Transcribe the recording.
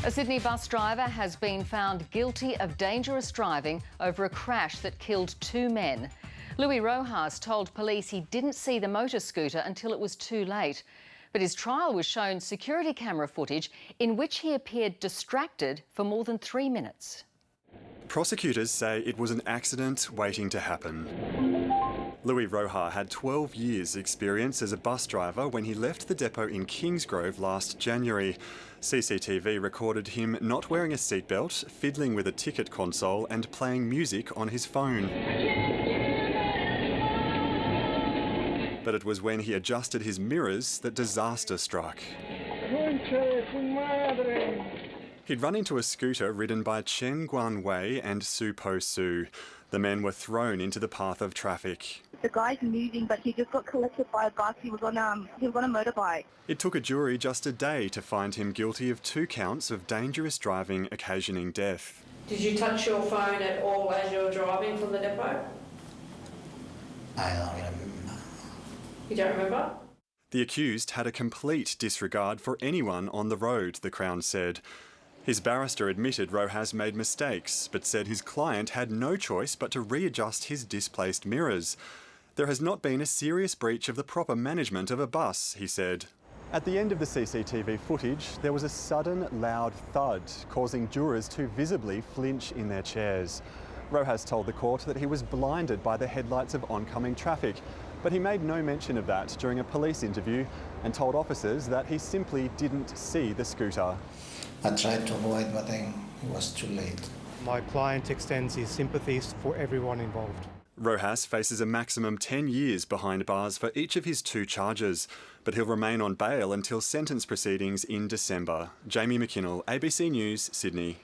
A Sydney bus driver has been found guilty of dangerous driving over a crash that killed 2 men. Louis Rojas told police he didn't see the motor scooter until it was too late. But his trial was shown security camera footage in which he appeared distracted for more than 3 minutes. Prosecutors say it was an accident waiting to happen. Louis Rojas had 12 years' experience as a bus driver when he left the depot in Kingsgrove last January. CCTV recorded him not wearing a seatbelt, fiddling with a ticket console and playing music on his phone. But it was when he adjusted his mirrors that disaster struck. He'd run into a scooter ridden by Chen Guan Wei and Su Po Su. The men were thrown into the path of traffic. The guy's moving, but he just got collected by a bus. He was on a motorbike. It took a jury just a day to find him guilty of 2 counts of dangerous driving occasioning death. Did you touch your phone at all as you were driving from the depot? I don't remember. You don't remember? The accused had a complete disregard for anyone on the road, the Crown said. His barrister admitted Rojas made mistakes, but said his client had no choice but to readjust his displaced mirrors. There has not been a serious breach of the proper management of a bus, he said. At the end of the CCTV footage, there was a sudden, loud thud, causing jurors to visibly flinch in their chairs. Rojas told the court that he was blinded by the headlights of oncoming traffic, but he made no mention of that during a police interview and told officers that he simply didn't see the scooter. I tried to avoid, but then it was too late. My client extends his sympathies for everyone involved. Rojas faces a maximum 10 years behind bars for each of his 2 charges, but he'll remain on bail until sentence proceedings in December. Jamie McKinnell, ABC News, Sydney.